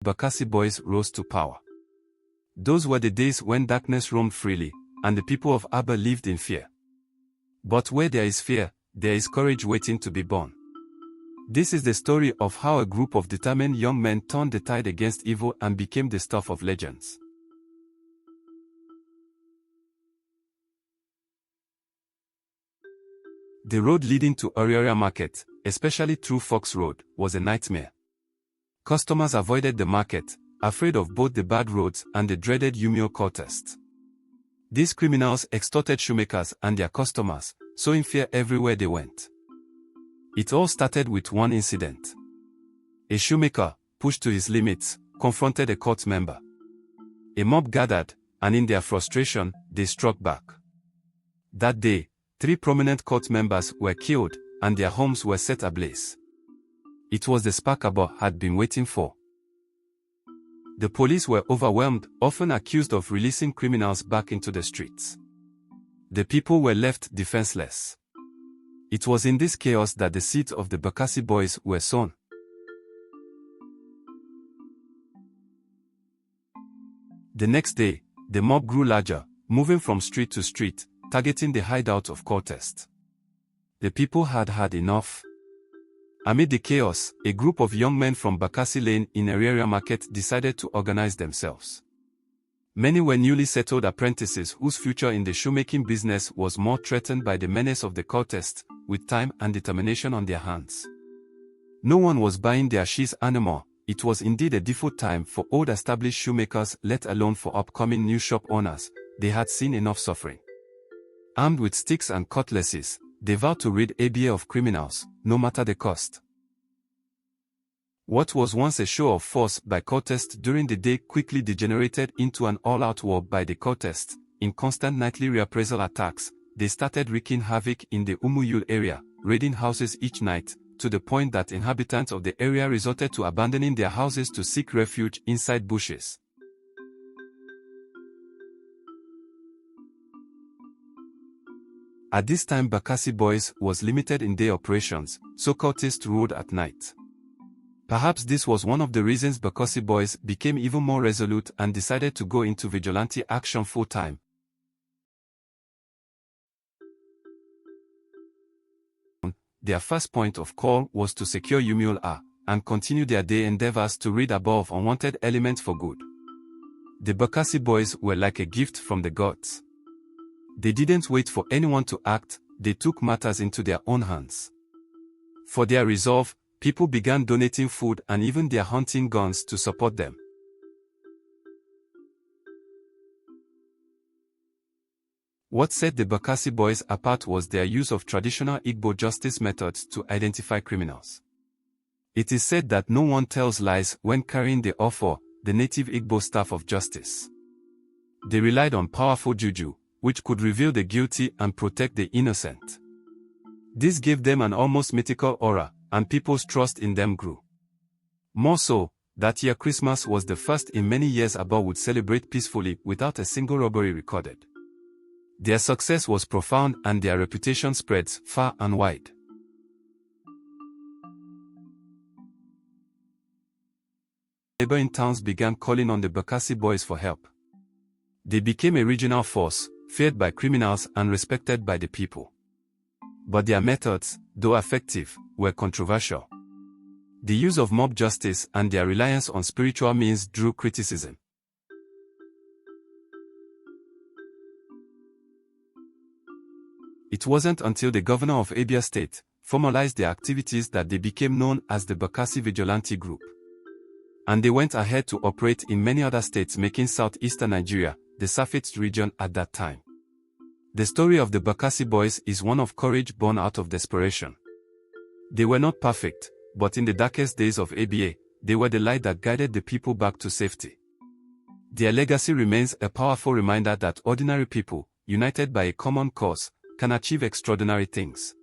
Bakassi boys rose to power. Those were the days when darkness roamed freely, and the people of Aba lived in fear. But where there is fear, there is courage waiting to be born. This is the story of how a group of determined young men turned the tide against evil and became the stuff of legends. The road leading to Oriaria Market, especially through Fox Road, was a nightmare. Customers avoided the market, afraid of both the bad roads and the dreaded Umio court test. These criminals extorted shoemakers and their customers, sowing fear everywhere they went. It all started with one incident. A shoemaker, pushed to his limits, confronted a court member. A mob gathered, and in their frustration, they struck back. That day, 3 prominent court members were killed, and their homes were set ablaze. It was the spark Aba had been waiting for. The police were overwhelmed, often accused of releasing criminals back into the streets. The people were left defenseless. It was in this chaos that the seeds of the Bakassi boys were sown. The next day, the mob grew larger, moving from street to street, targeting the hideout of Cortest. The people had had enough. Amid the chaos, a group of young men from Bakassi Lane in Oriaria Market decided to organize themselves. Many were newly settled apprentices whose future in the shoemaking business was more threatened by the menace of the contest, with time and determination on their hands. No one was buying their shears anymore. It was indeed a default time for old established shoemakers, let alone for upcoming new shop owners. They had seen enough suffering. Armed with sticks and cutlasses, they vowed to rid Aba of criminals, no matter the cost. What was once a show of force by Cortest during the day quickly degenerated into an all-out war by the Cortest. In constant nightly reappraisal attacks, they started wreaking havoc in the Umuyul area, raiding houses each night, to the point that inhabitants of the area resorted to abandoning their houses to seek refuge inside bushes. At this time Bakassi boys was limited in day operations, so cultists ruled at night. Perhaps this was one of the reasons Bakassi boys became even more resolute and decided to go into vigilante action full-time. Their first point of call was to secure Umul A, and continue their day endeavors to rid above unwanted elements for good. The Bakassi boys were like a gift from the gods. They didn't wait for anyone to act, they took matters into their own hands. For their resolve, people began donating food and even their hunting guns to support them. What set the Bakassi boys apart was their use of traditional Igbo justice methods to identify criminals. It is said that no one tells lies when carrying the offer, the native Igbo staff of justice. They relied on powerful juju, which could reveal the guilty and protect the innocent. This gave them an almost mythical aura, and people's trust in them grew. More so, that year Christmas was the first in many years Aba would celebrate peacefully without a single robbery recorded. Their success was profound and their reputation spreads far and wide. Neighboring towns began calling on the Bakassi boys for help. They became a regional force, feared by criminals and respected by the people. But their methods, though effective, were controversial. The use of mob justice and their reliance on spiritual means drew criticism. It wasn't until the governor of Abia State formalized their activities that they became known as the Bakassi Vigilante Group. And they went ahead to operate in many other states, making southeastern Nigeria the safest region at that time. The story of the Bakassi boys is one of courage born out of desperation. They were not perfect, but in the darkest days of ABA, they were the light that guided the people back to safety. Their legacy remains a powerful reminder that ordinary people, united by a common cause, can achieve extraordinary things.